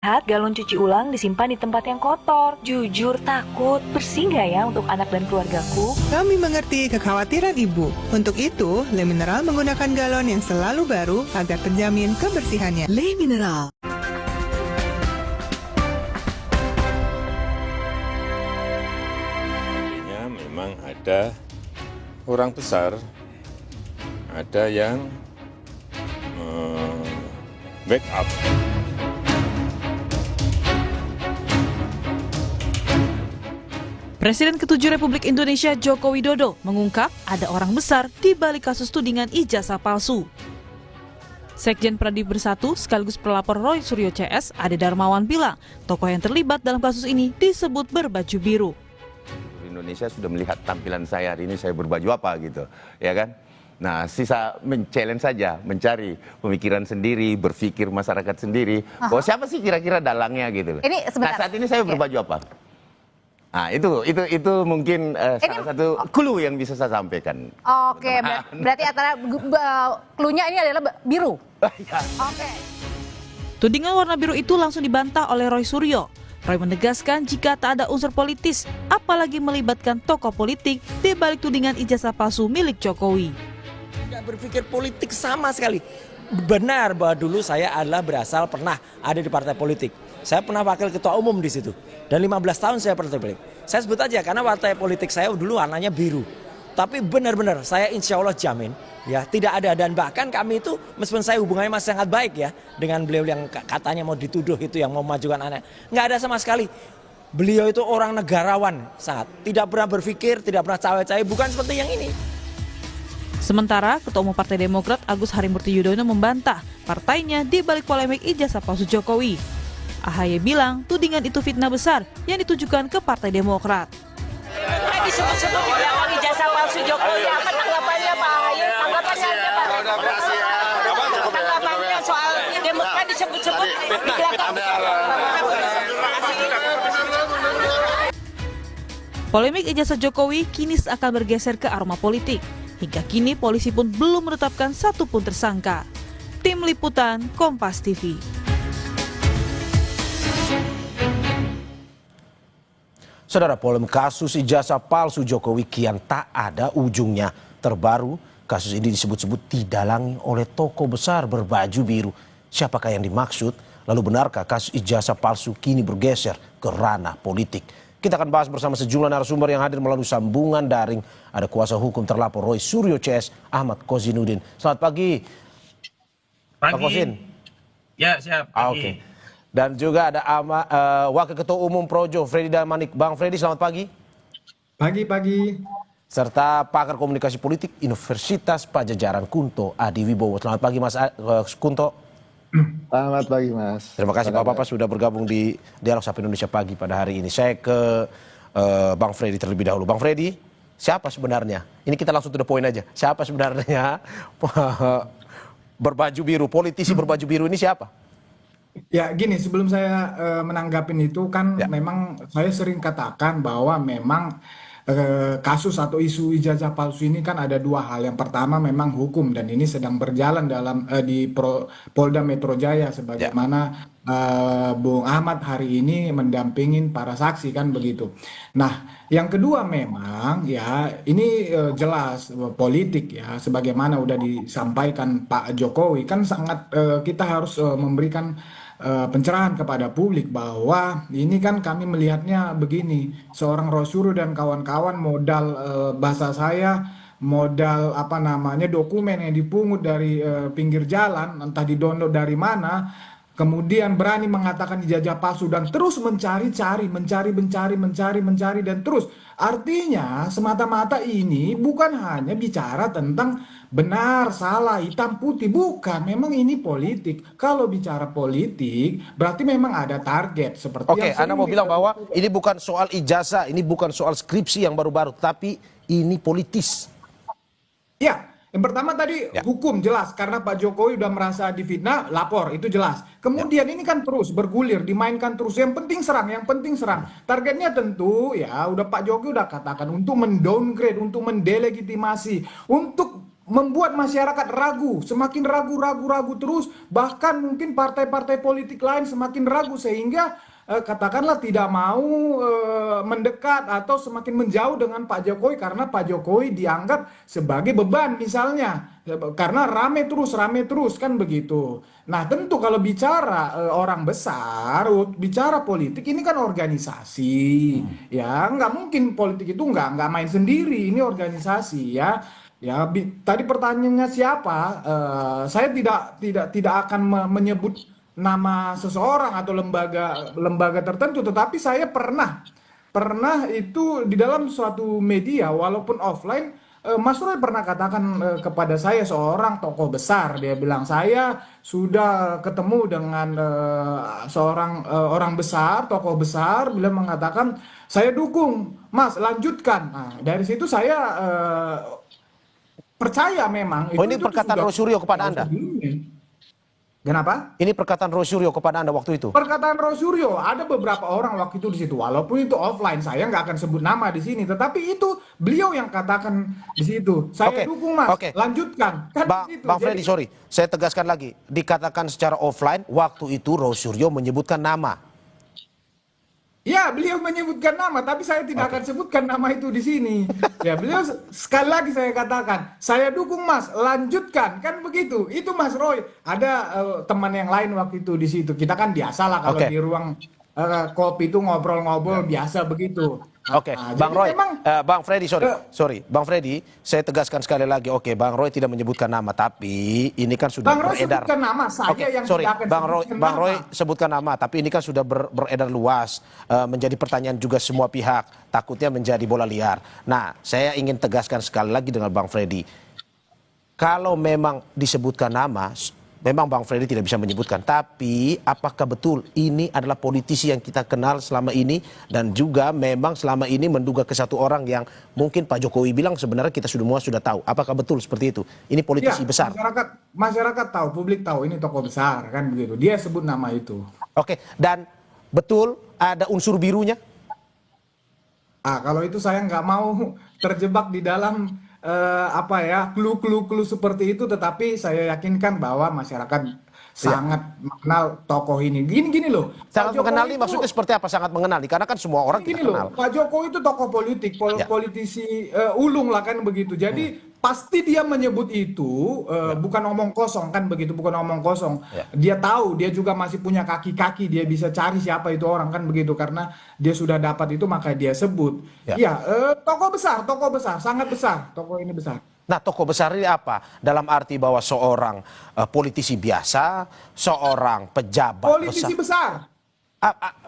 Lihat galon cuci ulang disimpan di tempat yang kotor. Jujur takut, bersih nggak ya untuk anak dan keluargaku? Kami mengerti kekhawatiran Ibu. Untuk itu, Le Mineral menggunakan galon yang selalu baru agar terjamin kebersihannya. Le Mineral. Memang ada orang besar, ada yang backup. Presiden ke-7 Republik Indonesia Joko Widodo mengungkap ada orang besar di balik kasus tudingan ijazah palsu. Sekjen Pradi Bersatu sekaligus pelapor Roy Suryo CS, Ade Darmawan bilang, tokoh yang terlibat dalam kasus ini disebut berbaju biru. Indonesia sudah melihat tampilan saya hari ini, saya berbaju apa gitu, ya kan? Nah, sisa men-challenge saja, mencari pemikiran sendiri, berpikir masyarakat sendiri. Bahwa siapa sih kira-kira dalangnya gitu. Ini sebentar. Nah, saat ini saya berbaju apa? Nah, itu mungkin salah satu clue yang bisa saya sampaikan. Oke, berarti antara clue-nya ini adalah biru. Oke. Tudingan warna biru itu langsung dibantah oleh Roy Suryo. Roy menegaskan jika tak ada unsur politis, apalagi melibatkan tokoh politik di balik tudingan ijazah palsu milik Jokowi. Tidak berpikir politik sama sekali. Benar bahwa dulu saya adalah berasal pernah ada di partai politik. Saya pernah wakil ketua umum di situ. Dan 15 tahun saya partai politik. Saya sebut aja karena partai politik saya dulu warnanya biru. Tapi benar-benar saya insya Allah jamin ya tidak ada, dan bahkan kami itu meskipun saya hubungannya masih sangat baik ya dengan beliau yang katanya mau dituduh itu yang mau memajukan anak, nggak ada sama sekali. Beliau itu orang negarawan sangat, tidak pernah berpikir, tidak pernah cawe-cawe, bukan seperti yang ini. Sementara Ketua Umum Partai Demokrat Agus Harimurti Yudhoyono membantah partainya di balik polemik ijazah palsu Jokowi. AHY bilang tudingan itu fitnah besar yang ditujukan ke Partai Demokrat. Disebut-sebut di belakang ijazah palsu Jokowi, apa tanggapannya Pak AHY? Tanggapannya aja Pak. Tanggapannya soal Demokrat disebut-sebut di belakang. Polemik ijazah Jokowi kini akan bergeser ke aroma politik. Hingga kini polisi pun belum menetapkan satupun tersangka. Tim Liputan Kompas TV. Saudara, polemik kasus ijazah palsu Jokowi kian tak ada ujungnya. Terbaru, kasus ini disebut-sebut didalangi oleh tokoh besar berbaju biru. Siapakah yang dimaksud? Lalu benarkah kasus ijazah palsu kini bergeser ke ranah politik? Kita akan bahas bersama sejumlah narasumber yang hadir melalui sambungan daring. Ada kuasa hukum terlapor Roy Suryo CS, Ahmad Kozinudin. Selamat pagi. Pak Kozin. Ya, siap. Pagi. Oke. Dan juga ada Wakil Ketua Umum Projo, Freddy Damanik. Bang Freddy, selamat pagi. Pagi. Serta pakar komunikasi politik Universitas Pajajaran Kunto Adi Wibowo. Selamat pagi Mas Kunto. Selamat pagi Mas. Terima kasih Bapak-Bapak sudah bergabung di Dialog Sapa Indonesia Pagi pada hari ini. Saya ke Bang Freddy terlebih dahulu. Bang Freddy, siapa sebenarnya? Ini kita langsung to the point aja. Siapa sebenarnya berbaju biru, politisi berbaju biru ini siapa? Ya gini, sebelum saya menanggapin itu kan memang saya sering katakan bahwa memang kasus atau isu ijazah palsu ini kan ada dua hal. Yang pertama memang hukum dan ini sedang berjalan dalam di Polda Metro Jaya sebagaimana Bung Ahmad hari ini mendampingin para saksi kan begitu. Nah, yang kedua memang ya ini jelas politik ya sebagaimana udah disampaikan Pak Jokowi kan sangat kita harus memberikan pencerahan kepada publik bahwa ini kan kami melihatnya begini, seorang Roy Suryo dan kawan-kawan modal bahasa saya modal dokumen yang dipungut dari pinggir jalan entah di-download dari mana, kemudian berani mengatakan ijazah palsu dan terus mencari dan terus artinya semata-mata ini bukan hanya bicara tentang benar, salah, hitam, putih, bukan. Memang ini politik. Kalau bicara politik, berarti memang ada target. Seperti Oke, Anda mau bilang bahwa ini bukan soal ijazah, ini bukan soal skripsi yang baru-baru, tapi ini politis. Ya, yang pertama tadi hukum jelas. Karena Pak Jokowi udah merasa difitnah, lapor, itu jelas. Kemudian ini kan terus bergulir, dimainkan terus. Yang penting serang. Targetnya tentu ya, udah Pak Jokowi udah katakan untuk mendowngrade, untuk mendelegitimasi, untuk membuat masyarakat ragu, semakin ragu terus, bahkan mungkin partai-partai politik lain semakin ragu sehingga katakanlah tidak mau mendekat atau semakin menjauh dengan Pak Jokowi karena Pak Jokowi dianggap sebagai beban misalnya, karena rame terus kan begitu. Nah tentu kalau bicara orang besar, bicara politik ini kan organisasi, ya nggak mungkin politik itu nggak main sendiri, ini organisasi ya. Ya, tadi pertanyaannya siapa? Saya tidak akan menyebut nama seseorang atau lembaga tertentu, tetapi saya pernah itu di dalam suatu media walaupun offline, Mas Roy pernah katakan kepada saya, seorang tokoh besar, dia bilang saya sudah ketemu dengan seorang orang besar, tokoh besar, beliau mengatakan saya dukung, Mas lanjutkan. Nah, dari situ saya percaya memang. Oh, ini perkataan Roy Suryo kepada Anda? Kenapa? Ini perkataan Roy Suryo kepada Anda waktu itu? Perkataan Roy Suryo, ada beberapa orang waktu itu di situ, walaupun itu offline, saya nggak akan sebut nama di sini, tetapi itu beliau yang katakan di situ. Saya dukung Mas, lanjutkan. Kan Bang Freddy, sorry, saya tegaskan lagi, dikatakan secara offline, waktu itu Roy Suryo menyebutkan nama. Ya, beliau menyebutkan nama, tapi saya tidak akan sebutkan nama itu di sini. Ya, beliau sekali lagi saya katakan, saya dukung Mas, lanjutkan, kan begitu. Itu Mas Roy. Ada teman yang lain waktu itu di situ. Kita kan biasalah kalau di ruang kopi itu ngobrol-ngobrol biasa begitu. Oke, Bang Roy, Bang Freddy, sorry, Bang Freddy, saya tegaskan sekali lagi, Bang Roy tidak menyebutkan nama, tapi ini kan sudah Bang Roy beredar. sebutkan nama, saya yang tidak akan Bang Roy sebutkan nama, tapi ini kan sudah beredar luas, menjadi pertanyaan juga semua pihak, takutnya menjadi bola liar. Nah, saya ingin tegaskan sekali lagi dengan Bang Freddy, kalau memang disebutkan nama, memang Bang Freddy tidak bisa menyebutkan, tapi apakah betul ini adalah politisi yang kita kenal selama ini dan juga memang selama ini menduga ke satu orang yang mungkin Pak Jokowi bilang sebenarnya kita sudah tahu. Apakah betul seperti itu? Ini politisi besar. Masyarakat tahu, publik tahu ini tokoh besar kan begitu. Dia sebut nama itu. Oke, dan betul ada unsur birunya? Kalau itu saya nggak mau terjebak di dalam clue seperti itu, tetapi saya yakinkan bahwa masyarakat sangat mengenal tokoh ini. Gini loh. Sangat mengenal ini maksudnya seperti apa? Sangat mengenal nih, karena kan semua orang kita kenal. Pak Jokowi itu tokoh politik, politisi ulung lah kan begitu. Jadi pasti dia menyebut itu bukan omong kosong kan begitu, bukan omong kosong. Dia tahu, dia juga masih punya kaki-kaki, dia bisa cari siapa itu orang kan begitu, karena dia sudah dapat itu maka dia sebut. Tokoh besar, sangat besar, tokoh ini besar. Nah, tokoh besar ini apa? Dalam arti bahwa seorang politisi biasa, seorang pejabat politisi besar.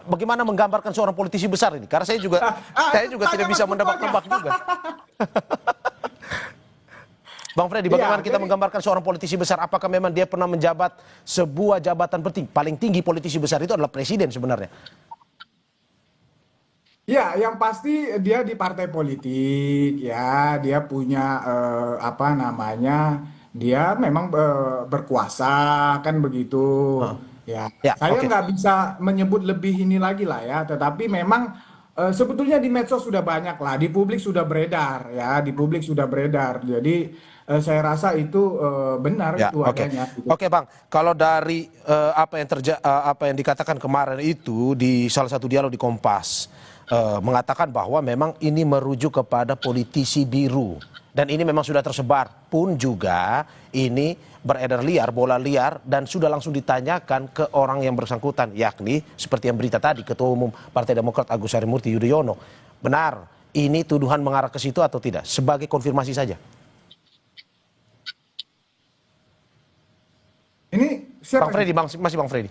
Bagaimana menggambarkan seorang politisi besar ini? Karena saya juga tidak bisa menebak-nebak juga. Bang Freddy, bagaimana kita menggambarkan seorang politisi besar? Apakah memang dia pernah menjabat sebuah jabatan penting? Paling tinggi politisi besar itu adalah presiden sebenarnya. Ya, yang pasti dia di partai politik, ya, dia punya dia memang berkuasa kan begitu. Saya nggak bisa menyebut lebih ini lagi lah ya, tetapi memang sebetulnya di medsos sudah banyak lah, di publik sudah beredar ya, Jadi saya rasa itu benar itu adanya. Oke, Bang, kalau dari apa yang dikatakan kemarin itu di salah satu dialog di Kompas, mengatakan bahwa memang ini merujuk kepada politisi biru dan ini memang sudah tersebar pun juga ini beredar liar, bola liar, dan sudah langsung ditanyakan ke orang yang bersangkutan, yakni seperti yang berita tadi, Ketua Umum Partai Demokrat Agus Harimurti Yudhoyono. Benar, ini tuduhan mengarah ke situ atau tidak? Sebagai konfirmasi saja. Ini siapa? Bang Freddy, masih Bang Freddy.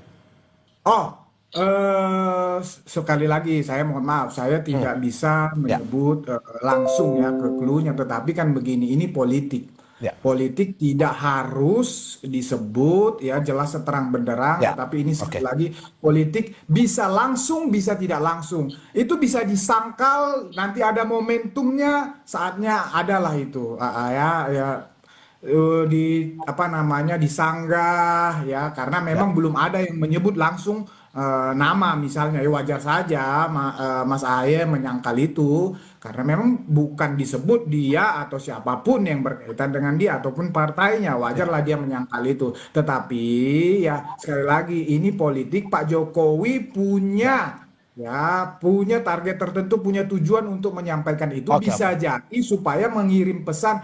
Sekali lagi saya mohon maaf, saya tidak bisa menyebut langsung ya ke clue-nya, tetapi kan begini, ini politik. Politik tidak harus disebut ya jelas seterang benderang, tapi ini sekali lagi politik bisa langsung bisa tidak langsung. Itu bisa disangkal, nanti ada momentumnya, saatnya adalah itu disanggah ya, karena memang belum ada yang menyebut langsung nama misalnya, ya wajar saja Mas Ahaye menyangkal itu karena memang bukan disebut dia atau siapapun yang berkaitan dengan dia ataupun partainya, wajarlah dia menyangkal itu. Tetapi ya sekali lagi ini politik, Pak Jokowi punya target tertentu, punya tujuan untuk menyampaikan itu. Bisa jadi supaya mengirim pesan,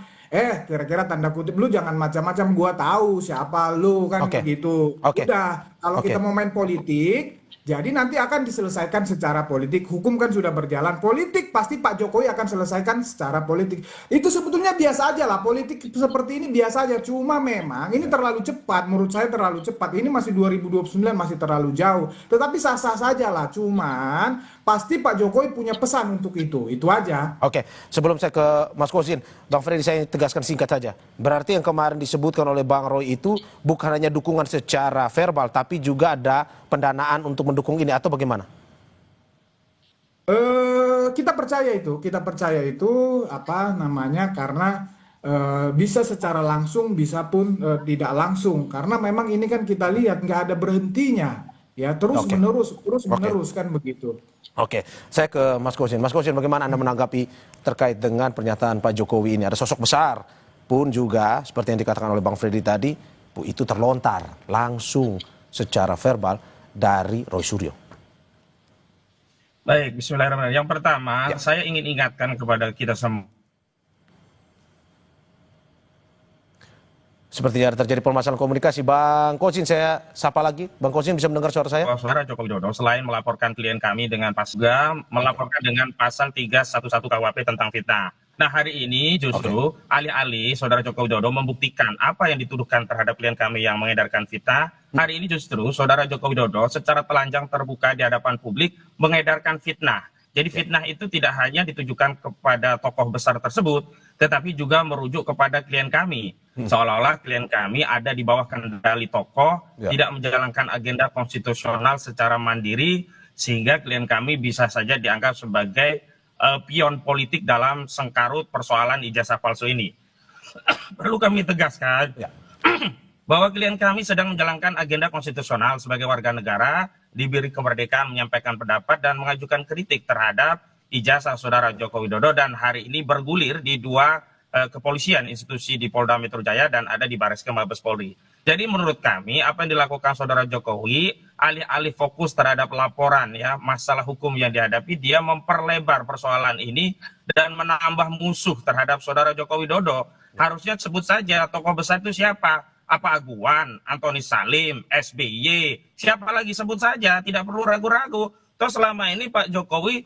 kira-kira tanda kutip, lu jangan macam-macam, gua tahu siapa lu, kan begitu. Udah, kalau kita mau main politik, jadi nanti akan diselesaikan secara politik. Hukum kan sudah berjalan, politik pasti Pak Jokowi akan selesaikan secara politik. Itu sebetulnya biasa aja lah, politik seperti ini biasa aja. Cuma memang ini terlalu cepat, menurut saya terlalu cepat. Ini masih 2029, masih terlalu jauh. Tetapi sah-sah saja lah, cuman pasti Pak Jokowi punya pesan untuk itu aja. Oke, sebelum saya ke Mas Kosin, Bang Freddy, saya tegaskan singkat saja. Berarti yang kemarin disebutkan oleh Bang Roy itu bukan hanya dukungan secara verbal, tapi juga ada pendanaan untuk mendukung ini, atau bagaimana? Kita percaya itu karena bisa secara langsung, bisa pun tidak langsung. Karena memang ini kan kita lihat nggak ada berhentinya, ya terus menerus kan begitu. Oke, saya ke Mas Kosin. Mas Kosin, bagaimana Anda menanggapi terkait dengan pernyataan Pak Jokowi ini? Ada sosok besar pun juga seperti yang dikatakan oleh Bang Freddy tadi, itu terlontar langsung secara verbal dari Roy Suryo. Baik, bismillahirrahmanirrahim. Yang pertama, saya ingin ingatkan kepada kita semua. Sepertinya ada terjadi permasalahan komunikasi. Bang Kosin, saya sapa lagi. Bang Kosin, bisa mendengar suara saya? Saudara Joko Widodo selain melaporkan klien kami dengan melaporkan dengan pasal 311 KUHP tentang fitnah. Nah, hari ini justru alih-alih Saudara Joko Widodo membuktikan apa yang dituduhkan terhadap klien kami yang mengedarkan fitnah, hari ini justru Saudara Joko Widodo secara telanjang terbuka di hadapan publik mengedarkan fitnah. Jadi fitnah itu tidak hanya ditujukan kepada tokoh besar tersebut, tetapi juga merujuk kepada klien kami. Seolah-olah klien kami ada di bawah kendali tokoh, tidak menjalankan agenda konstitusional secara mandiri, sehingga klien kami bisa saja dianggap sebagai pion politik dalam sengkarut persoalan ijazah palsu ini. Perlu kami tegaskan bahwa klien kami sedang menjalankan agenda konstitusional sebagai warga negara, diberi kemerdekaan menyampaikan pendapat dan mengajukan kritik terhadap ijazah Saudara Joko Widodo, dan hari ini bergulir di dua kepolisian institusi di Polda Metro Jaya dan ada di Bareskrim Mabes Polri. Jadi menurut kami apa yang dilakukan Saudara Jokowi, alih-alih fokus terhadap laporan masalah hukum yang dihadapi, dia memperlebar persoalan ini dan menambah musuh terhadap Saudara Joko Widodo. Harusnya sebut saja tokoh besar itu siapa. Apa Aguan, Antoni Salim, SBY, siapa lagi sebut saja, tidak perlu ragu-ragu. Toh selama ini Pak Jokowi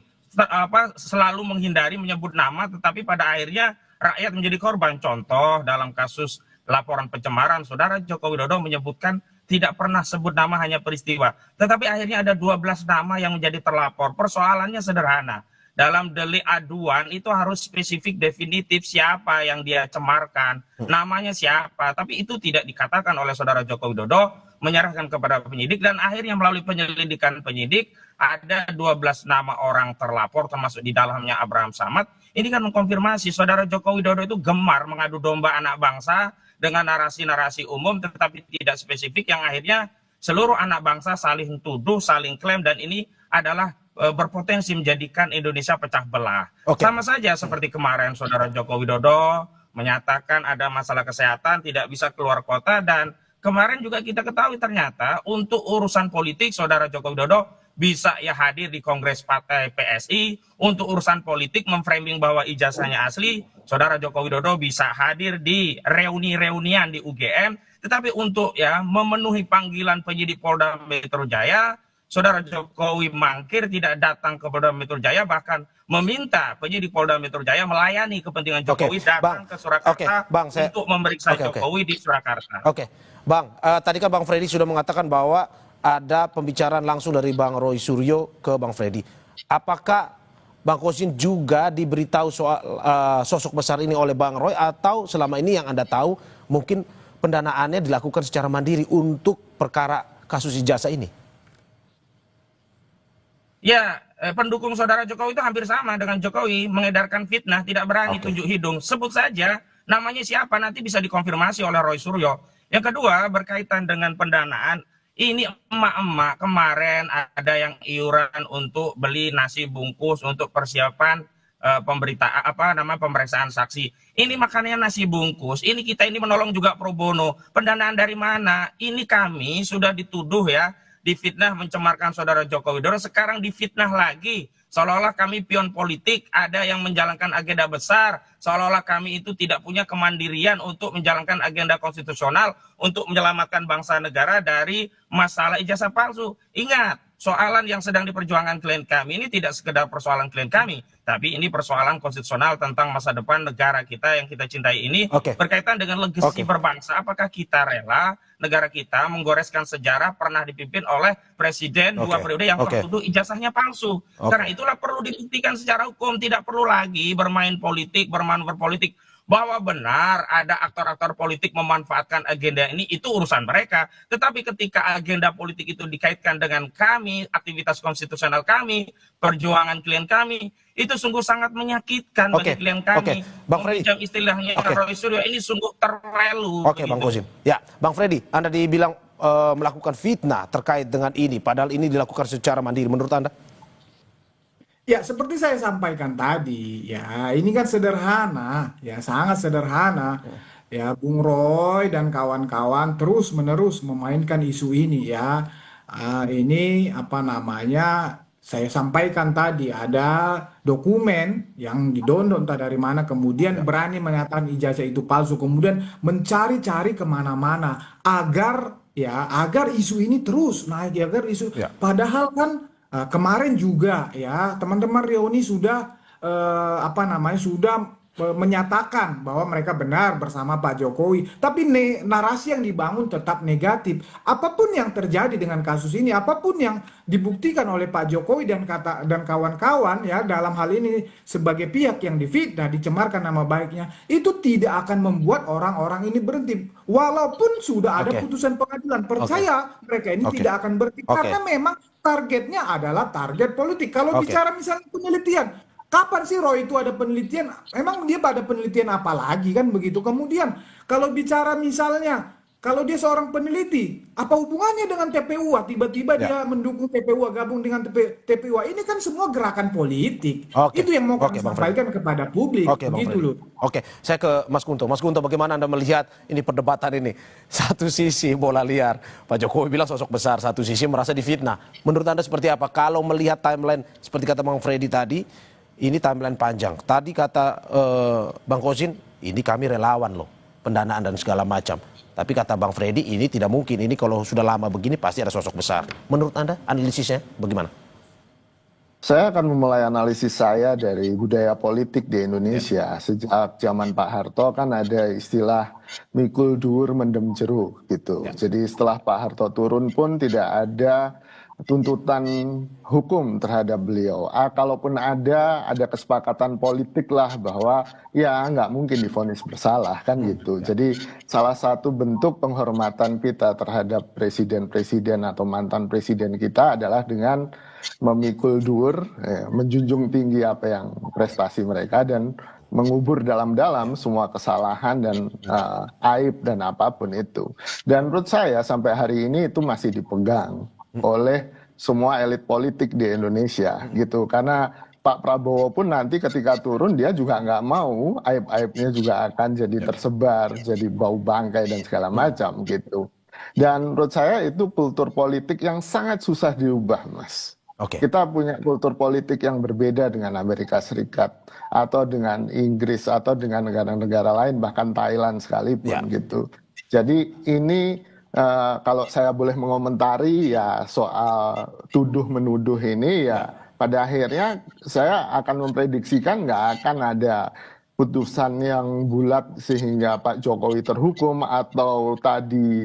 selalu menghindari menyebut nama, tetapi pada akhirnya rakyat menjadi korban. Contoh dalam kasus laporan pencemaran, Saudara Joko Widodo menyebutkan tidak pernah sebut nama, hanya peristiwa. Tetapi akhirnya ada 12 nama yang menjadi terlapor. Persoalannya sederhana. Dalam delik aduan itu harus spesifik, definitif siapa yang dia cemarkan, namanya siapa. Tapi itu tidak dikatakan oleh Saudara Joko Widodo, menyerahkan kepada penyidik, dan akhirnya melalui penyelidikan penyidik ada 12 nama orang terlapor, termasuk di dalamnya Abraham Samad. Ini kan mengkonfirmasi Saudara Joko Widodo itu gemar mengadu domba anak bangsa dengan narasi-narasi umum tetapi tidak spesifik, yang akhirnya seluruh anak bangsa saling tuduh, saling klaim, dan ini adalah berpotensi menjadikan Indonesia pecah belah. Sama saja seperti kemarin Saudara Joko Widodo menyatakan ada masalah kesehatan, tidak bisa keluar kota, dan kemarin juga kita ketahui ternyata untuk urusan politik Saudara Joko Widodo bisa hadir di Kongres Partai PSI, untuk urusan politik memframing bahwa ijazahnya asli, Saudara Joko Widodo bisa hadir di reuni-reunian di UGM, tetapi untuk memenuhi panggilan penyidik Polda Metro Jaya, Saudara Jokowi mangkir, tidak datang ke Polda Metro Jaya, bahkan meminta penyidik Polda Metro Jaya melayani kepentingan Jokowi datang ke Surakarta untuk memeriksa Jokowi di Surakarta. Bang, tadi kan Bang Freddy sudah mengatakan bahwa ada pembicaraan langsung dari Bang Roy Suryo ke Bang Freddy. Apakah Bang Kosin juga diberitahu soal sosok besar ini oleh Bang Roy, atau selama ini yang Anda tahu mungkin pendanaannya dilakukan secara mandiri untuk perkara kasus ijazah ini? Ya, pendukung Saudara Jokowi itu hampir sama dengan Jokowi, mengedarkan fitnah, tidak berani tunjuk hidung. Sebut saja namanya siapa, nanti bisa dikonfirmasi oleh Roy Suryo. Yang kedua, berkaitan dengan pendanaan, Ini emak-emak kemarin ada yang iuran untuk beli nasi bungkus untuk persiapan pemeriksaan saksi. Ini makannya nasi bungkus. Ini kita ini menolong juga pro bono. Pendanaan dari mana? Ini kami sudah dituduh ya, difitnah mencemarkan saudara Joko Widodo. Sekarang difitnah lagi. Seolah-olah kami pion politik, ada yang menjalankan agenda besar. Seolah-olah kami itu tidak punya kemandirian untuk menjalankan agenda konstitusional untuk menyelamatkan bangsa negara dari masalah ijazah palsu. Ingat, soalan yang sedang diperjuangkan klien kami ini tidak sekedar persoalan klien kami, tapi ini persoalan konstitusional tentang masa depan negara kita yang kita cintai ini, berkaitan dengan legasi berbangsa. Apakah kita rela negara kita menggoreskan sejarah pernah dipimpin oleh presiden 2 periode yang tertuduh ijazahnya palsu? Karena itulah perlu dibuktikan secara hukum, tidak perlu lagi bermain politik, bermanuver politik. Bahwa benar ada aktor-aktor politik memanfaatkan agenda ini, itu urusan mereka. Tetapi ketika agenda politik itu dikaitkan dengan kami, aktivitas konstitusional kami, perjuangan klien kami, itu sungguh sangat menyakitkan bagi klien kami. Bang Freddy, meminjam istilahnya Roy Suryo, ini sungguh terlalu. Bang Kosim. Ya, Bang Freddy, Anda dibilang melakukan fitnah terkait dengan ini, padahal ini dilakukan secara mandiri. Menurut Anda? Ya, seperti saya sampaikan tadi, ya ini kan sederhana, ya sangat sederhana. Ya, Bung Roy dan kawan-kawan terus-menerus memainkan isu ini ya. Ini apa namanya? Saya sampaikan tadi ada dokumen yang didownload entah dari mana, kemudian berani menyatakan ijazah itu palsu, kemudian mencari-cari kemana-mana agar isu ini terus naik, agar isu. Padahal kan kemarin juga ya teman-teman reuni sudah sudah menyatakan bahwa mereka benar bersama Pak Jokowi, tapi narasi yang dibangun tetap negatif. Apapun yang terjadi dengan kasus ini, apapun yang dibuktikan oleh Pak Jokowi dan kawan-kawan ya dalam hal ini sebagai pihak yang difitnah, dicemarkan nama baiknya, itu tidak akan membuat orang-orang ini berhenti. Walaupun sudah ada putusan pengadilan, percaya mereka ini tidak akan berhenti karena memang targetnya adalah target politik. Kalau bicara misalnya penelitian, kapan sih Roy itu ada penelitian? Emang dia pada penelitian apa lagi kan begitu? Kemudian kalau bicara misalnya, kalau dia seorang peneliti, apa hubungannya dengan TPUA? Tiba-tiba dia mendukung TPUA, gabung dengan TPUA. Ini kan semua gerakan politik. Itu yang mau kami sampaikan kepada publik. Begitu loh. Saya ke Mas Kunto. Mas Kunto, bagaimana Anda melihat ini perdebatan ini? Satu sisi bola liar, Pak Jokowi bilang sosok besar, satu sisi merasa difitnah. Menurut Anda seperti apa? Kalau melihat timeline seperti kata Bang Freddy tadi, ini timeline panjang. Tadi kata Bang Kosin, ini kami relawan loh, pendanaan dan segala macam. Tapi kata Bang Freddy, ini tidak mungkin. Ini kalau sudah lama begini pasti ada sosok besar. Menurut Anda, analisisnya bagaimana? Saya akan memulai analisis saya dari budaya politik di Indonesia. Sejak zaman Pak Harto kan ada istilah mikul dur mendem jeruk gitu. Jadi setelah Pak Harto turun pun tidak ada tuntutan hukum terhadap beliau. Kalaupun ada kesepakatan politik lah bahwa ya nggak mungkin divonis bersalah kan gitu. Jadi salah satu bentuk penghormatan kita terhadap presiden-presiden atau mantan presiden kita adalah dengan memikul dur, menjunjung tinggi apa yang prestasi mereka dan mengubur dalam-dalam semua kesalahan dan aib dan apapun itu. Dan menurut saya sampai hari ini itu masih dipegang oleh semua elit politik di Indonesia gitu, karena Pak Prabowo pun nanti ketika turun dia juga nggak mau aib-aibnya juga akan jadi tersebar, jadi bau bangkai dan segala macam gitu. Dan menurut saya itu kultur politik yang sangat susah diubah, Mas. Kita punya kultur politik yang berbeda dengan Amerika Serikat atau dengan Inggris atau dengan negara-negara lain, bahkan Thailand sekalipun gitu. Jadi ini kalau saya boleh mengomentari ya soal tuduh-menuduh ini ya pada akhirnya saya akan memprediksikan nggak akan ada putusan yang bulat sehingga Pak Jokowi terhukum atau tadi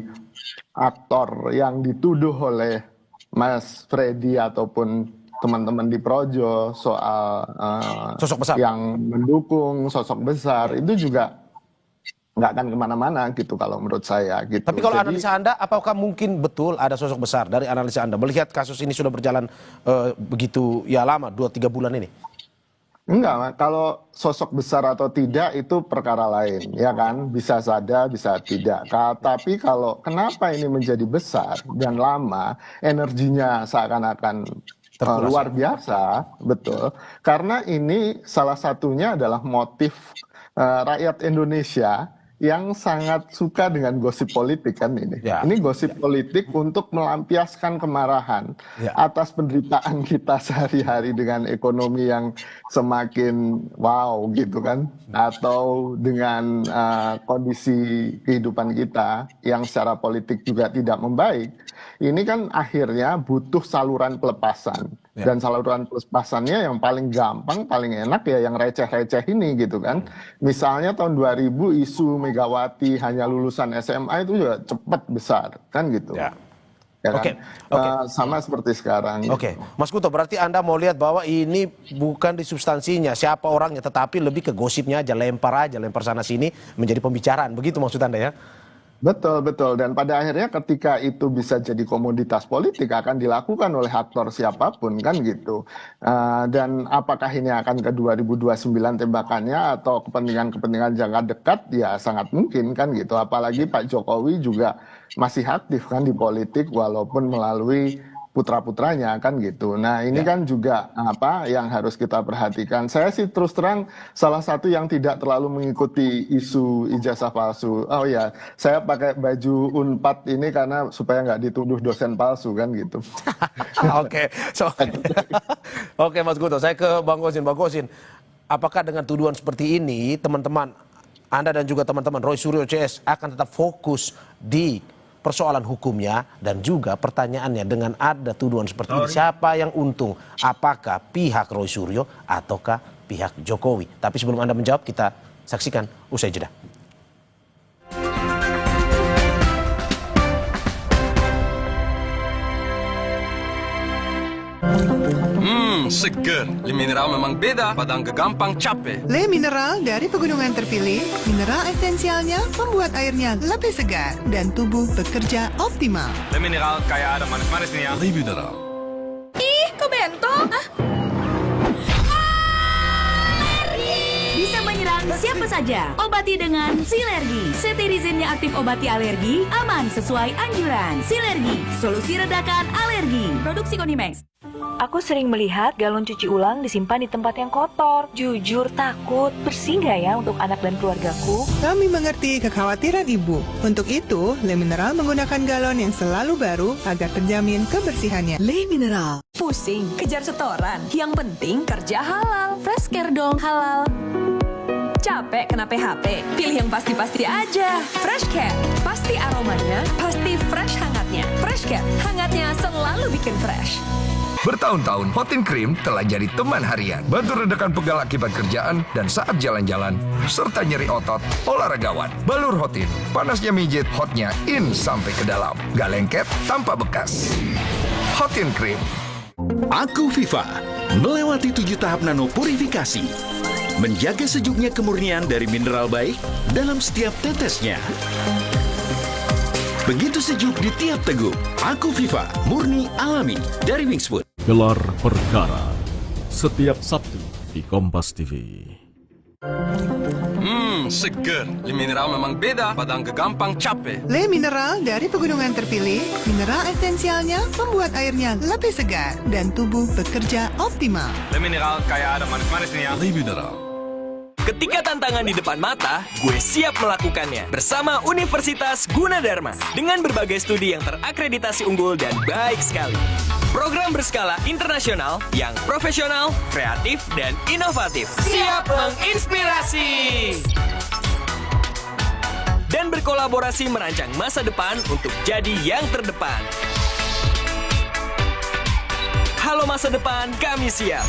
aktor yang dituduh oleh Mas Freddy ataupun teman-teman di Projo soal sosok besar yang mendukung sosok besar itu juga nggak akan kemana-mana gitu kalau menurut saya gitu. Tapi kalau analisa Anda, apakah mungkin betul ada sosok besar dari analisa Anda melihat kasus ini sudah berjalan begitu ya lama, 2-3 bulan ini? Enggak, kalau sosok besar atau tidak itu perkara lain, ya kan? Bisa saja, bisa tidak. Tapi kalau kenapa ini menjadi besar dan lama, energinya seakan-akan luar biasa, betul. Karena ini salah satunya adalah motif rakyat Indonesia yang sangat suka dengan gosip politik kan ini. Ini gosip politik untuk melampiaskan kemarahan atas penderitaan kita sehari-hari dengan ekonomi yang semakin wow gitu kan. Atau dengan kondisi kehidupan kita yang secara politik juga tidak membaik. Ini kan akhirnya butuh saluran pelepasan. Dan saluran pelepasannya yang paling gampang, paling enak ya yang receh-receh ini gitu kan. Misalnya tahun 2000 isu Megawati hanya lulusan SMA itu juga cepat besar kan gitu. Ya kan? Sama seperti sekarang. Mas Kuto, berarti Anda mau lihat bahwa ini bukan di substansinya siapa orangnya, tetapi lebih ke gosipnya aja, lempar sana sini menjadi pembicaraan. Begitu maksud Anda ya? Betul. Dan pada akhirnya ketika itu bisa jadi komoditas politik akan dilakukan oleh aktor siapapun kan gitu. Dan apakah ini akan ke 2029 tembakannya atau kepentingan jangka dekat ya sangat mungkin kan gitu. Apalagi Pak Jokowi juga masih aktif kan di politik walaupun melalui putra-putranya kan gitu. Nah ini kan juga apa yang harus kita perhatikan. Saya sih terus terang salah satu yang tidak terlalu mengikuti isu ijazah palsu. Oh ya, saya pakai baju Unpad ini karena supaya nggak dituduh dosen palsu kan gitu. Oke Mas Kuto, saya ke Bang Gosin. Bang Gosin, apakah dengan tuduhan seperti ini teman-teman Anda dan juga teman-teman Roy Suryo CS akan tetap fokus di persoalan hukumnya dan juga pertanyaannya dengan ada tuduhan seperti ini siapa yang untung, apakah pihak Roy Suryo ataukah pihak Jokowi? Tapi sebelum Anda menjawab kita saksikan usai jeda. Seger. Le Mineral memang beda, padang gampang capek. Le Mineral dari pegunungan terpilih, mineral esensialnya membuat airnya lebih segar dan tubuh bekerja optimal. Le Mineral kayak ada manis-manisnya. Le Mineral. Ih, kok bento? Bisa menyerang siapa saja. Obati dengan Silergi. Cetirizine yang aktif obati alergi, aman sesuai anjuran. Silergi, solusi redakan alergi. Produksi Konimax. Aku sering melihat galon cuci ulang disimpan di tempat yang kotor. Jujur takut, bersih nggak ya untuk anak dan keluargaku? Kami mengerti kekhawatiran Ibu. Untuk itu, Le Mineral menggunakan galon yang selalu baru agar terjamin kebersihannya. Le Mineral. Pusing, kejar setoran. Yang penting kerja halal. Fresh care dong, halal. Capek kena PHP? Pilih yang pasti-pasti aja. Fresh Care. Pasti aromanya, pasti fresh hangatnya. Fresh Care, hangatnya selalu bikin fresh. Bertahun-tahun, Hotin Cream telah jadi teman harian. Bantu redakan pegal akibat kerjaan dan saat jalan-jalan, serta nyeri otot olahragawan. Balur Hotin, panasnya mijit, hotnya in sampai ke dalam. Gak lengket, tanpa bekas. Hotin Cream. Aku Viva, melewati 7 tahap nano purifikasi. Menjaga sejuknya kemurnian dari mineral baik dalam setiap tetesnya. Begitu sejuk di tiap teguk. Aku Viva, murni alami dari Wingswood. Gelar Perkara setiap Sabtu di Kompas TV. Seger. Le Mineral memang beda, padang gampang capek. Le Mineral dari pegunungan terpilih, mineral esensialnya membuat airnya lebih segar dan tubuh bekerja optimal. Le Mineral kayak ada manis-manisnya. Le Mineral. Ketika tantangan di depan mata, gue siap melakukannya bersama Universitas Gunadarma dengan berbagai studi yang terakreditasi unggul dan baik sekali. Program berskala internasional yang profesional, kreatif, dan inovatif. Siap menginspirasi! Dan berkolaborasi merancang masa depan untuk jadi yang terdepan. Halo masa depan, kami siap.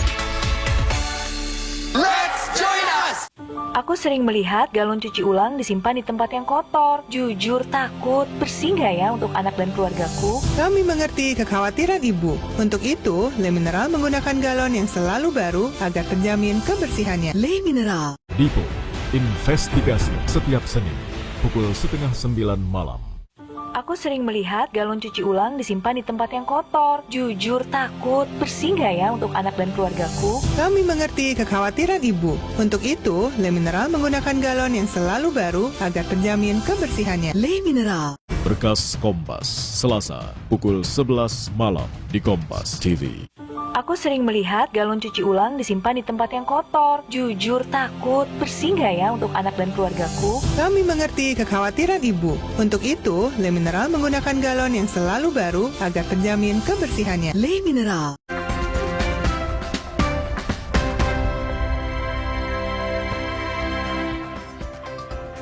Let's join us! Aku sering melihat galon cuci ulang disimpan di tempat yang kotor. Jujur takut, bersih nggak ya untuk anak dan keluargaku? Kami mengerti kekhawatiran Ibu. Untuk itu, Le Mineral menggunakan galon yang selalu baru agar terjamin kebersihannya. Le Mineral. Dipo, investigasi setiap Senin pukul 8:30 malam. Aku sering melihat galon cuci ulang disimpan di tempat yang kotor. Jujur takut, bersih nggak ya untuk anak dan keluargaku? Kami mengerti kekhawatiran Ibu. Untuk itu, Le Mineral menggunakan galon yang selalu baru agar terjamin kebersihannya. Le Mineral. Berkas Kompas, Selasa, pukul 11 malam di Kompas TV. Aku sering melihat galon cuci ulang disimpan di tempat yang kotor. Jujur takut, bersih nggak ya untuk anak dan keluargaku? Kami mengerti kekhawatiran Ibu. Untuk itu, Le Mineral menggunakan galon yang selalu baru agar terjamin kebersihannya. Le Mineral.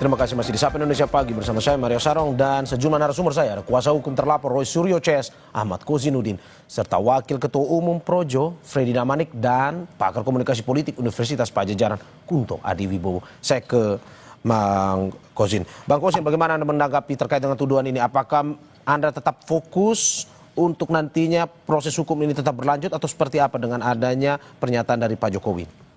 Terima kasih masih di Sapa Indonesia Pagi bersama saya Mario Sarong dan sejumlah narasumber saya. Ada kuasa hukum terlapor Roy Suryo CS, Ahmad Kozinudin, serta Wakil Ketua Umum Projo, Freddy Damanik, dan pakar komunikasi politik Universitas Padjadjaran, Kunto Adiwibowo. Saya ke Bang Kozin. Bang Kozin, bagaimana Anda menanggapi terkait dengan tuduhan ini? Apakah Anda tetap fokus untuk nantinya proses hukum ini tetap berlanjut atau seperti apa dengan adanya pernyataan dari Pak Jokowi?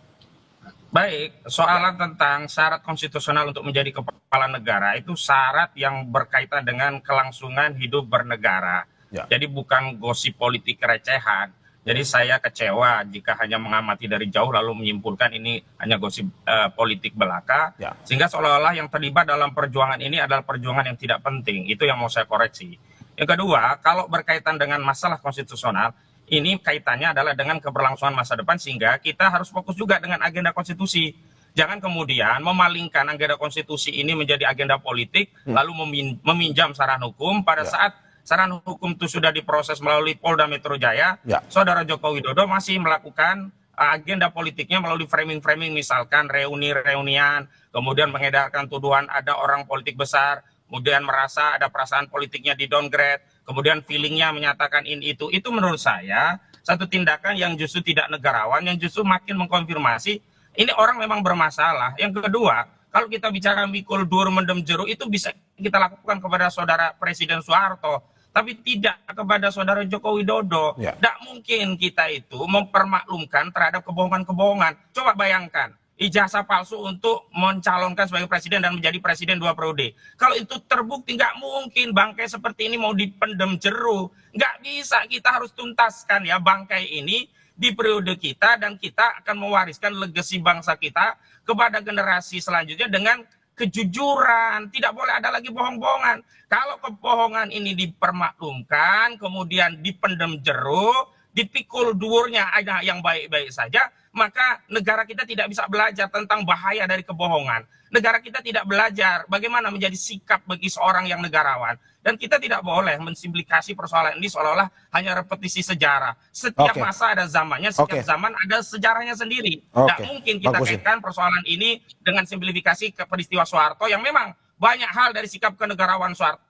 Baik, soalan tentang syarat konstitusional untuk menjadi kepala negara itu syarat yang berkaitan dengan kelangsungan hidup bernegara. Ya. Jadi bukan gosip politik recehan. Jadi saya kecewa jika hanya mengamati dari jauh lalu menyimpulkan ini hanya gosip politik belaka. Ya. Sehingga seolah-olah yang terlibat dalam perjuangan ini adalah perjuangan yang tidak penting. Itu yang mau saya koreksi. Yang kedua, kalau berkaitan dengan masalah konstitusional, ini kaitannya adalah dengan keberlangsungan masa depan sehingga kita harus fokus juga dengan agenda konstitusi. Jangan kemudian memalingkan agenda konstitusi ini menjadi agenda politik lalu meminjam saran hukum pada saat saran hukum itu sudah diproses melalui Polda Metro Jaya. Saudara Joko Widodo masih melakukan agenda politiknya melalui framing-framing misalkan reuni-reunian, kemudian mengedarkan tuduhan ada orang politik besar, kemudian merasa ada perasaan politiknya di downgrade, kemudian feelingnya menyatakan ini itu menurut saya satu tindakan yang justru tidak negarawan, yang justru makin mengkonfirmasi ini orang memang bermasalah. Yang kedua, kalau kita bicara mikul dur mendem jeruk itu bisa kita lakukan kepada saudara Presiden Soeharto, tapi tidak kepada saudara Joko Widodo. Tidak mungkin kita itu mempermaklumkan terhadap kebohongan-kebohongan. Coba bayangkan, ijazah palsu untuk mencalonkan sebagai presiden dan menjadi presiden 2 periode. Kalau itu terbukti, nggak mungkin bangkai seperti ini mau dipendem jeruk. Nggak bisa, kita harus tuntaskan ya bangkai ini di periode kita dan kita akan mewariskan legasi bangsa kita kepada generasi selanjutnya dengan kejujuran. Tidak boleh ada lagi bohong-bohongan. Kalau kebohongan ini dipermaklumkan, kemudian dipendem jeruk, dipikul durnya ada yang baik-baik saja, maka negara kita tidak bisa belajar tentang bahaya dari kebohongan. Negara kita tidak belajar bagaimana menjadi sikap bagi seorang yang negarawan. Dan kita tidak boleh mensimplikasi persoalan ini seolah-olah hanya repetisi sejarah. Setiap masa ada zamannya, setiap zaman ada sejarahnya sendiri. Tidak mungkin kita kaitkan persoalan ini dengan simplifikasi ke peristiwa Soeharto yang memang banyak hal dari sikap kenegarawan Soeharto.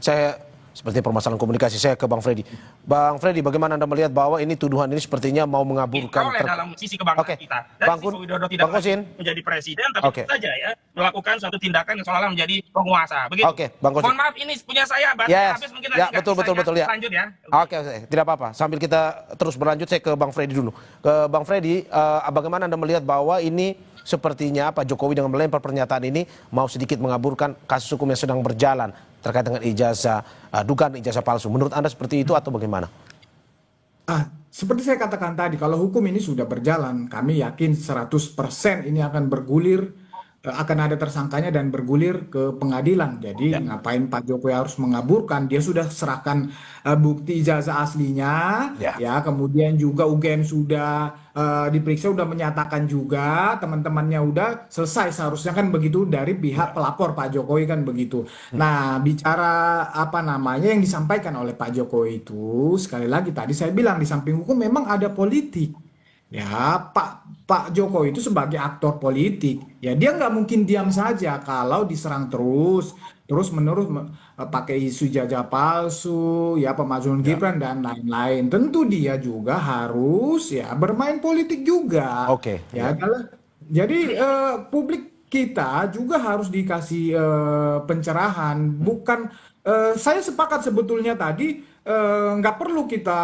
Saya seperti permasalahan komunikasi, saya ke Bang Freddy. Bang Freddy, bagaimana Anda melihat bahwa ini tuduhan ini sepertinya mau mengaburkan dalam sisi kebangsaan kita. Dan Joko Widodo tidak menjadi presiden, tapi saja ya melakukan suatu tindakan yang seolah-olah menjadi penguasa. Begitu. Mohon maaf, ini punya saya, habis mungkin nanti betul ya. Lanjut ya. Tidak apa-apa. Sambil kita terus berlanjut, saya ke Bang Freddy dulu. Ke Bang Freddy, bagaimana Anda melihat bahwa ini sepertinya Pak Jokowi dengan melempar pernyataan ini mau sedikit mengaburkan kasus hukum yang sedang berjalan terkait dengan ijazah, dugaan ijazah palsu. Menurut Anda seperti itu atau bagaimana? Seperti saya katakan tadi, kalau hukum ini sudah berjalan, kami yakin 100% ini akan bergulir, akan ada tersangkanya dan bergulir ke pengadilan. Jadi ngapain Pak Jokowi harus mengaburkan? Dia sudah serahkan bukti ijazah aslinya, ya. Kemudian juga UGM sudah diperiksa, udah menyatakan juga, teman-temannya udah selesai, seharusnya kan begitu dari pihak pelapor Pak Jokowi kan begitu. Nah, bicara yang disampaikan oleh Pak Jokowi itu, sekali lagi tadi saya bilang di samping hukum memang ada politik. Ya, Pak Jokowi itu sebagai aktor politik, ya dia nggak mungkin diam saja kalau diserang terus-menerus pakai isu ijazah palsu, ya pemazuan Gibran dan lain-lain. Tentu dia juga harus ya bermain politik juga. Jadi publik kita juga harus dikasih pencerahan. Bukan, saya sepakat sebetulnya tadi nggak perlu kita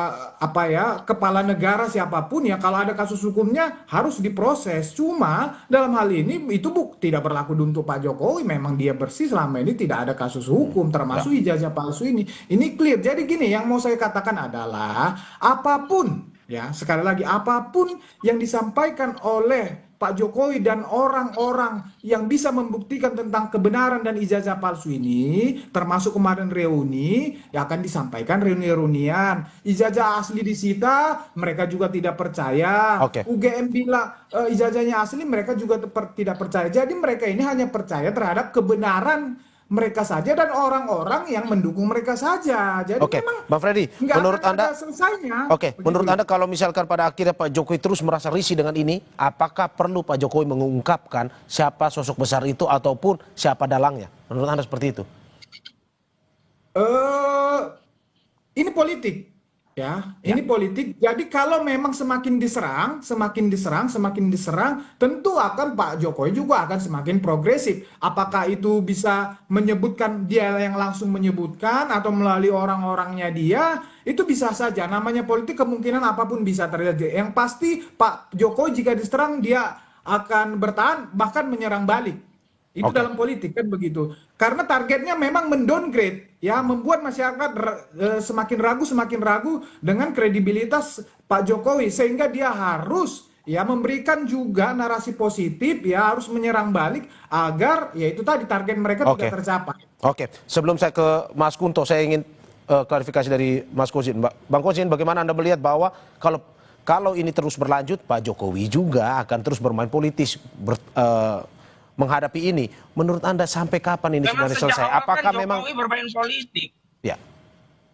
kepala negara siapapun ya, kalau ada kasus hukumnya harus diproses. Cuma dalam hal ini itu tidak berlaku untuk Pak Jokowi, memang dia bersih selama ini, tidak ada kasus hukum termasuk ijazah palsu ini. Ini clear. Jadi gini, yang mau saya katakan adalah apapun ya, sekali lagi apapun yang disampaikan oleh Pak Jokowi dan orang-orang yang bisa membuktikan tentang kebenaran dan ijazah palsu ini, termasuk kemarin reuni, yang akan disampaikan reuni-reunian. Ijazah asli disita, mereka juga tidak percaya. UGM bilang ijazahnya asli, mereka juga tidak percaya. Jadi mereka ini hanya percaya terhadap kebenaran mereka saja dan orang-orang yang mendukung mereka saja. Jadi memang Bang Freddy, menurut Anda selesainya. Menurut Anda kalau misalkan pada akhirnya Pak Jokowi terus merasa risih dengan ini, apakah perlu Pak Jokowi mengungkapkan siapa sosok besar itu ataupun siapa dalangnya? Menurut Anda seperti itu? Ini politik. Ya, ini politik. Jadi kalau memang semakin diserang, tentu akan Pak Jokowi juga akan semakin progresif. Apakah itu bisa menyebutkan, dia yang langsung menyebutkan atau melalui orang-orangnya dia, itu bisa saja. Namanya politik, kemungkinan apapun bisa terjadi. Yang pasti Pak Jokowi jika diserang dia akan bertahan, bahkan menyerang balik. Itu dalam politik kan begitu. Karena targetnya memang mendowngrade, ya, membuat masyarakat semakin ragu dengan kredibilitas Pak Jokowi, sehingga dia harus ya memberikan juga narasi positif, ya, harus menyerang balik agar ya itu tadi target mereka tidak tercapai. Sebelum saya ke Mas Kunto, saya ingin klarifikasi dari Mas Kozin. Bang Kozin, bagaimana Anda melihat bahwa kalau ini terus berlanjut, Pak Jokowi juga akan terus bermain politis menghadapi ini? Menurut Anda sampai kapan ini sebenarnya selesai? Apakah memang Jokowi bermain politik? Ya.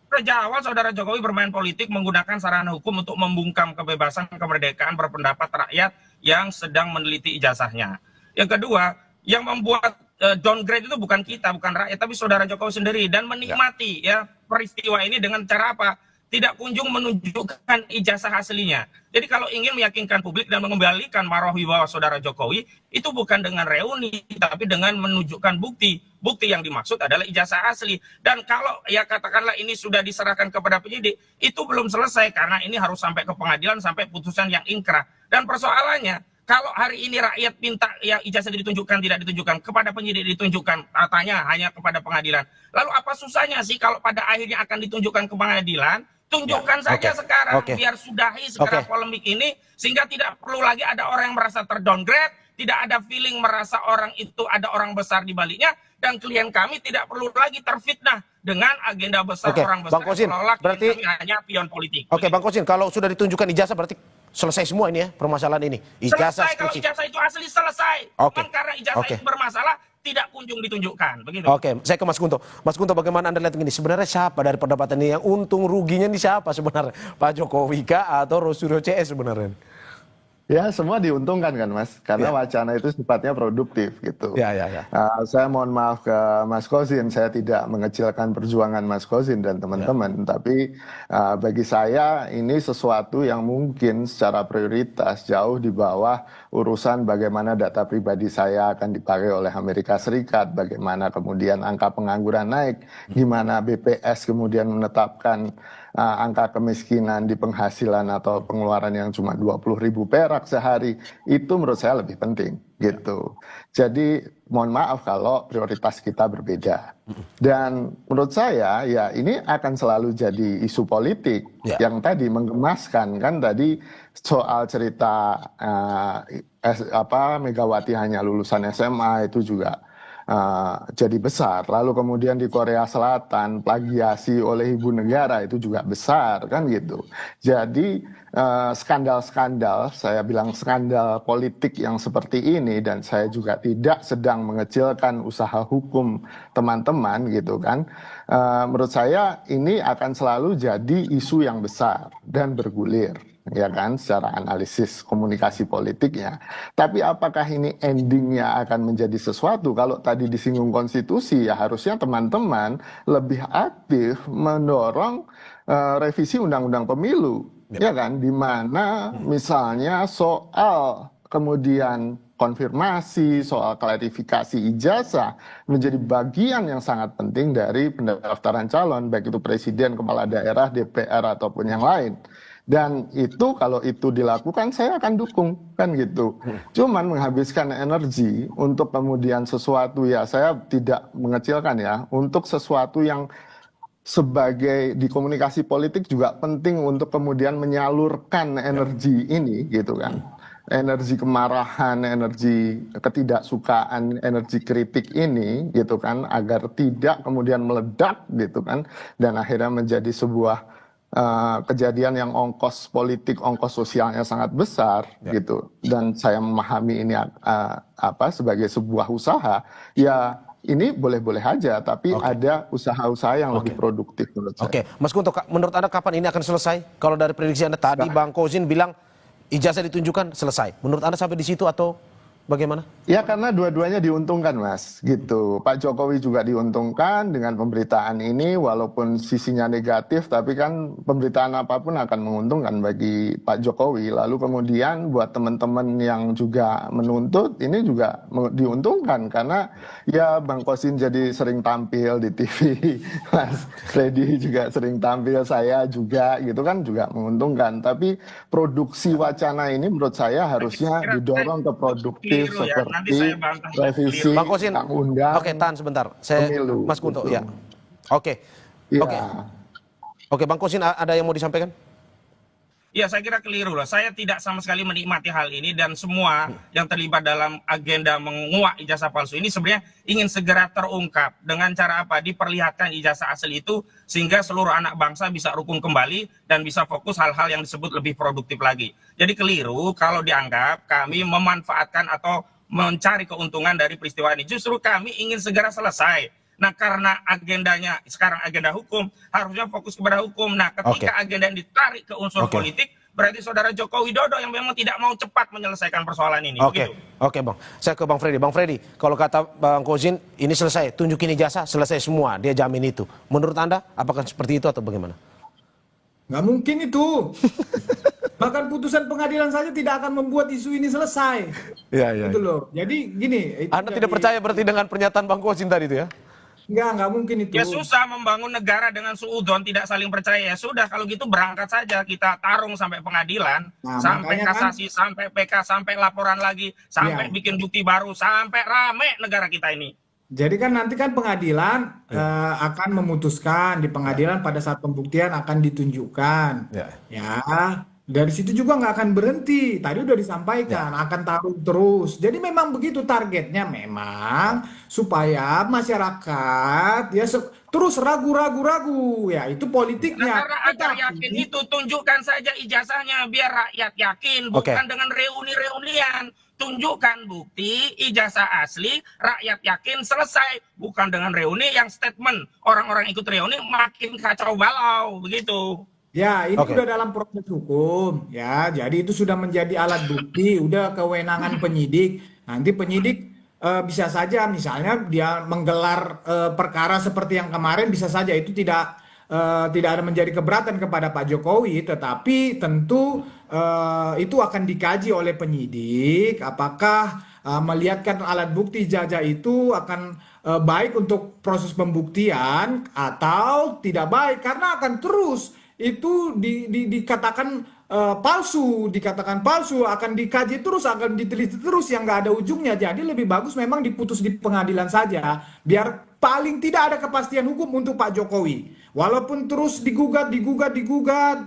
Sejak awal saudara Jokowi bermain politik menggunakan sarana hukum untuk membungkam kebebasan kemerdekaan berpendapat rakyat yang sedang meneliti ijazahnya. Yang kedua, yang membuat downgrade itu bukan kita, bukan rakyat, tapi saudara Jokowi sendiri, dan menikmati ya peristiwa ini dengan cara apa? Tidak kunjung menunjukkan ijazah aslinya. Jadi kalau ingin meyakinkan publik dan mengembalikan marwah wibawa saudara Jokowi, itu bukan dengan reuni, tapi dengan menunjukkan bukti. Bukti yang dimaksud adalah ijazah asli. Dan kalau ya katakanlah ini sudah diserahkan kepada penyidik, itu belum selesai karena ini harus sampai ke pengadilan, sampai putusan yang inkrah. Dan persoalannya, kalau hari ini rakyat minta ya ijazah ditunjukkan, tidak ditunjukkan, kepada penyidik ditunjukkan, katanya hanya kepada pengadilan. Lalu apa susahnya sih kalau pada akhirnya akan ditunjukkan ke pengadilan? Tunjukkan saja sekarang, biar sudahi segera polemik ini, sehingga tidak perlu lagi ada orang yang merasa terdowngrade, tidak ada feeling merasa orang itu ada orang besar di baliknya, dan klien kami tidak perlu lagi terfitnah dengan agenda besar orang besar. Bang Kozin, berarti kami hanya pion politik. Bang Kozin, kalau sudah ditunjukkan ijazah berarti selesai semua ini ya permasalahan ini. Ijazah selesai, kalau ijazah itu asli selesai. Karena ijazah itu bermasalah, tidak kunjung ditunjukkan. Begitu. Saya ke Mas Kunto. Mas Kunto, bagaimana Anda lihat ini? Sebenarnya siapa dari perdebatan ini yang untung ruginya ini siapa sebenarnya? Pak Jokowi kah atau Roy CS sebenarnya? Ya, semua diuntungkan kan, Mas, karena wacana itu sifatnya produktif gitu. Saya mohon maaf ke Mas Kozin, saya tidak mengecilkan perjuangan Mas Kozin dan teman-teman, tapi bagi saya ini sesuatu yang mungkin secara prioritas jauh di bawah urusan bagaimana data pribadi saya akan dipakai oleh Amerika Serikat, bagaimana kemudian angka pengangguran naik, gimana BPS kemudian menetapkan angka kemiskinan di penghasilan atau pengeluaran yang cuma 20.000 perak sehari, itu menurut saya lebih penting gitu. Jadi mohon maaf kalau prioritas kita berbeda. Dan menurut saya ya ini akan selalu jadi isu politik yang tadi menggemaskan kan, tadi soal cerita Megawati hanya lulusan SMA itu juga jadi besar. Lalu kemudian di Korea Selatan plagiasi oleh ibu negara itu juga besar kan gitu. Jadi skandal-skandal, saya bilang skandal politik yang seperti ini, dan saya juga tidak sedang mengecilkan usaha hukum teman-teman gitu kan. Menurut saya ini akan selalu jadi isu yang besar dan bergulir, ya kan, secara analisis komunikasi politiknya. Tapi apakah ini endingnya akan menjadi sesuatu? Kalau tadi disinggung konstitusi, ya harusnya teman-teman lebih aktif mendorong revisi undang-undang pemilu, ya kan, di mana misalnya soal kemudian konfirmasi, soal klarifikasi ijazah menjadi bagian yang sangat penting dari pendaftaran calon, baik itu presiden, kepala daerah, DPR ataupun yang lain. Dan itu kalau itu dilakukan saya akan dukung kan gitu. Cuman menghabiskan energi untuk kemudian sesuatu, ya saya tidak mengecilkan ya, untuk sesuatu yang sebagai di komunikasi politik juga penting untuk kemudian menyalurkan energi ini gitu kan. Energi kemarahan, energi ketidaksukaan, energi kritik ini gitu kan, agar tidak kemudian meledak gitu kan, dan akhirnya menjadi sebuah kejadian yang ongkos politik, ongkos sosialnya sangat besar gitu. Dan saya memahami ini sebagai sebuah usaha, ya ini boleh-boleh aja, tapi ada usaha-usaha yang lebih produktif menurut saya. Oke, Mas Kunto, menurut Anda kapan ini akan selesai? Kalau dari prediksi Anda tadi, Bang Kozin bilang ijazah ditunjukkan selesai. Menurut Anda sampai di situ atau bagaimana? Ya karena dua-duanya diuntungkan Mas, gitu. Pak Jokowi juga diuntungkan dengan pemberitaan ini, walaupun sisinya negatif, tapi kan pemberitaan apapun akan menguntungkan bagi Pak Jokowi. Lalu kemudian buat teman-teman yang juga menuntut, ini juga diuntungkan karena ya Bang Kosin jadi sering tampil di TV, Mas Freddy juga sering tampil, saya juga gitu kan, juga menguntungkan. Tapi produksi wacana ini menurut saya harusnya didorong ke produktif seperti revisi Bang Kosin, undang-undang. Oke, tahan sebentar. Saya pemilu, Mas Kunto, gitu. ya. Oke. Ya. Oke, Bang Kosin ada yang mau disampaikan? Ya, saya kira keliru loh. Saya tidak sama sekali menikmati hal ini, dan semua yang terlibat dalam agenda menguak ijazah palsu ini sebenarnya ingin segera terungkap. Dengan cara apa? Diperlihatkan ijazah asli itu sehingga seluruh anak bangsa bisa rukun kembali dan bisa fokus hal-hal yang disebut lebih produktif lagi. Jadi keliru kalau dianggap kami memanfaatkan atau mencari keuntungan dari peristiwa ini. Justru kami ingin segera selesai. Nah, karena agendanya sekarang agenda hukum, harusnya fokus kepada hukum. Nah, ketika agenda yang ditarik ke unsur politik, berarti saudara Joko Widodo yang memang tidak mau cepat menyelesaikan persoalan ini. Oke, Bang. Saya ke Bang Freddy. Bang Freddy, kalau kata Bang Kozin, ini selesai, tunjukin ijazah, selesai semua, dia jamin itu. Menurut Anda, apakah seperti itu atau bagaimana? Nggak mungkin itu. Bahkan putusan pengadilan saja tidak akan membuat isu ini selesai. Iya. Gitu loh. Jadi gini. Anda tidak percaya berarti dengan pernyataan Bang Kozin tadi itu ya? Nggak mungkin itu. Ya susah membangun negara dengan suudon, tidak saling percaya. Ya sudah, kalau gitu berangkat saja, kita tarung sampai pengadilan, sampai kasasi, sampai PK, sampai laporan lagi, sampai bikin bukti baru, sampai rame negara kita ini. Jadi kan nanti kan pengadilan akan memutuskan, di pengadilan pada saat pembuktian akan ditunjukkan. Ya. Dari situ juga nggak akan berhenti. Tadi udah disampaikan, akan tarung terus. Jadi memang begitu targetnya, memang supaya masyarakat ya terus ragu. Ya itu politiknya. Nah, karena agar yakin itu, tunjukkan saja ijazahnya biar rakyat yakin, bukan dengan reuni-reunian. Tunjukkan bukti ijazah asli, rakyat yakin, selesai. Bukan dengan reuni yang statement orang-orang ikut reuni makin kacau balau, begitu. Ya, ini udah dalam proses hukum, ya. Jadi itu sudah menjadi alat bukti, udah kewenangan penyidik. Nanti penyidik bisa saja, misalnya dia menggelar perkara seperti yang kemarin, bisa saja itu tidak ada menjadi keberatan kepada Pak Jokowi, tetapi tentu itu akan dikaji oleh penyidik. Apakah melihatkan alat bukti ijazah itu akan baik untuk proses pembuktian atau tidak baik, karena akan terus itu dikatakan palsu, akan dikaji terus, akan diteliti terus, yang nggak ada ujungnya. Jadi lebih bagus memang diputus di pengadilan saja, biar paling tidak ada kepastian hukum untuk Pak Jokowi. Walaupun terus digugat,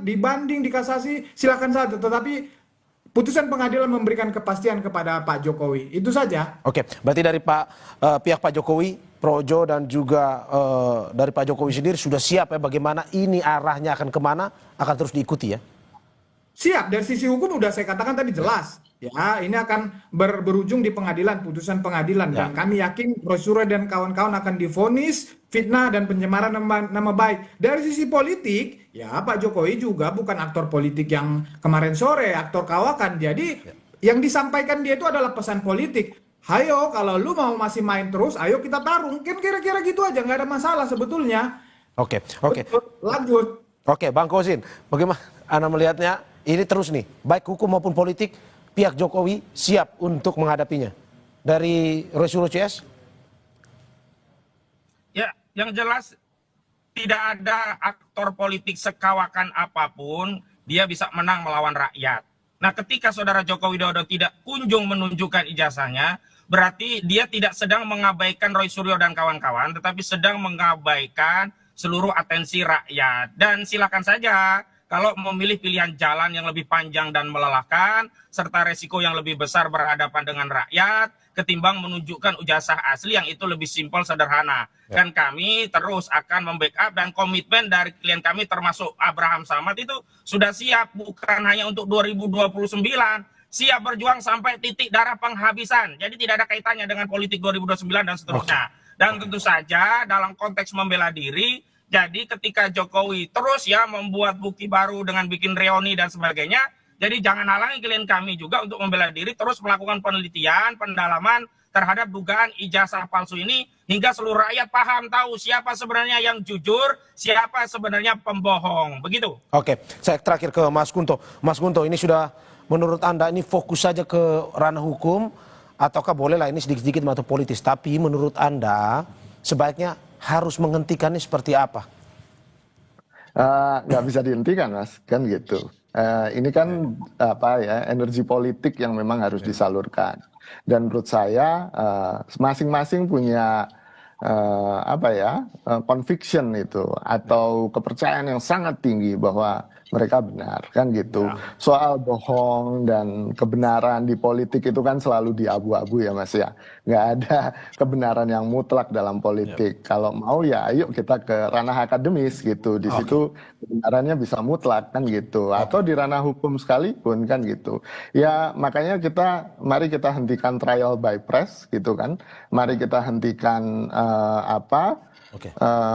dibanding, dikasasi, silakan saja. Tetapi putusan pengadilan memberikan kepastian kepada Pak Jokowi. Itu saja. Oke, berarti dari pihak Pak Jokowi, Projo dan juga dari Pak Jokowi sendiri sudah siap ya bagaimana ini arahnya akan kemana, akan terus diikuti ya? Siap, dari sisi hukum udah saya katakan tadi jelas. Ya, ini akan berujung di pengadilan, putusan pengadilan. Dan kami yakin Roy dan kawan-kawan akan divonis fitnah dan pencemaran nama baik. Dari sisi politik, ya Pak Jokowi juga bukan aktor politik yang kemarin sore, aktor kawakan. Jadi yang disampaikan dia itu adalah pesan politik. Hayo, kalau lu mau masih main terus, ayo kita tarung. Kan kira-kira gitu aja, nggak ada masalah sebetulnya. Oke. Lanjut. Oke, Bang Kozin, bagaimana Anda melihatnya? Ini terus nih, baik hukum maupun politik pihak Jokowi siap untuk menghadapinya? Dari Roy Suryo CS? Ya, yang jelas tidak ada aktor politik sekawakan apapun, dia bisa menang melawan rakyat. Nah, ketika Saudara Joko Widodo tidak kunjung menunjukkan ijazahnya, berarti dia tidak sedang mengabaikan Roy Suryo dan kawan-kawan, tetapi sedang mengabaikan seluruh atensi rakyat. Dan silakan saja kalau memilih pilihan jalan yang lebih panjang dan melelahkan, serta resiko yang lebih besar berhadapan dengan rakyat, ketimbang menunjukkan ijazah asli yang itu lebih simpel, sederhana. Dan kami terus akan membackup, dan komitmen dari klien kami termasuk Abraham Samad itu sudah siap, bukan hanya untuk 2029, siap berjuang sampai titik darah penghabisan. Jadi tidak ada kaitannya dengan politik 2029 dan seterusnya. Dan tentu saja dalam konteks membela diri, jadi ketika Jokowi terus ya membuat bukti baru dengan bikin reuni dan sebagainya, jadi jangan halangi klien kami juga untuk membela diri, terus melakukan penelitian, pendalaman terhadap dugaan ijazah palsu ini, hingga seluruh rakyat paham, tahu siapa sebenarnya yang jujur, siapa sebenarnya pembohong. Begitu. Oke, saya terakhir ke Mas Kunto. Mas Kunto, ini sudah menurut Anda ini fokus saja ke ranah hukum, ataukah bolehlah ini sedikit-sedikit atau politis, tapi menurut Anda sebaiknya harus menghentikannya seperti apa? Nggak bisa dihentikan, Mas, kan gitu. Ini kan energi politik yang memang harus disalurkan. Dan menurut saya masing-masing punya conviction itu atau kepercayaan yang sangat tinggi bahwa mereka benar, kan gitu. Soal bohong dan kebenaran di politik itu kan selalu di abu-abu ya, Mas ya. Nggak ada kebenaran yang mutlak dalam politik. Kalau mau ya ayo kita ke ranah akademis gitu. Di situ kebenarannya bisa mutlak, kan gitu. Atau di ranah hukum sekalipun, kan gitu. Ya makanya mari kita hentikan trial by press gitu kan. Mari kita hentikan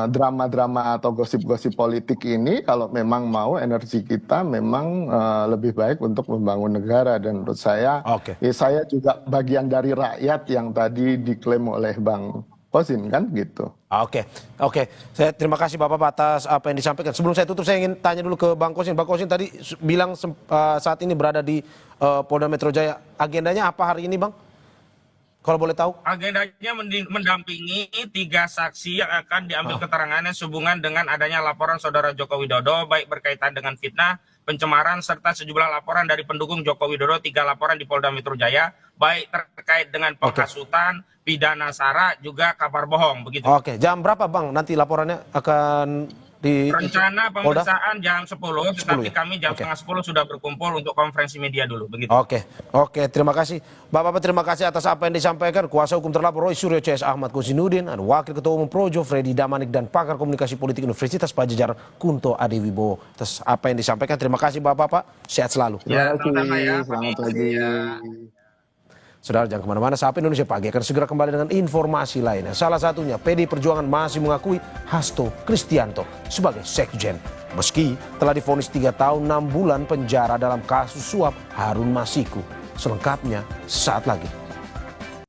drama-drama atau gosip-gosip politik ini. Kalau memang mau energi kita memang lebih baik untuk membangun negara. Dan menurut saya, saya juga bagian dari rakyat yang tadi diklaim oleh Bang Kosin, kan gitu. Oke. Saya terima kasih Bapak atas apa yang disampaikan. Sebelum saya tutup, saya ingin tanya dulu ke Bang Kosin. Bang Kosin tadi bilang saat ini berada di Polda Metro Jaya. Agendanya apa hari ini, Bang? Kalau boleh tahu? Agendanya mendampingi 3 saksi yang akan diambil keterangannya sehubungan dengan adanya laporan Saudara Joko Widodo, baik berkaitan dengan fitnah, pencemaran, serta sejumlah laporan dari pendukung Joko Widodo, 3 laporan di Polda Metro Jaya, baik terkait dengan penghasutan, pidana sara, juga kabar bohong. Begitu. Oke, jam berapa Bang nanti laporannya akan di rencana pemeriksaan jam 10, tetapi kami jam setengah 10 sudah berkumpul untuk konferensi media dulu. Begitu. Oke, terima kasih. Bapak-bapak, terima kasih atas apa yang disampaikan. Kuasa hukum terlapor Roy Suryo CS Ahmad Kozinudin, Wakil Ketua Umum Projo Freddy Damanik, dan pakar komunikasi politik Universitas Padjadjaran Kunto Adewibowo. Atas apa yang disampaikan, terima kasih Bapak-bapak. Sehat selalu. Terima kasih. Selamat pagi. Saudara, jangan kemana-mana, Sapa Indonesia Pagi akan segera kembali dengan informasi lainnya. Salah satunya, PD Perjuangan masih mengakui Hasto Kristianto sebagai sekjen. Meski telah divonis 3 tahun 6 bulan penjara dalam kasus suap Harun Masiku. Selengkapnya saat lagi.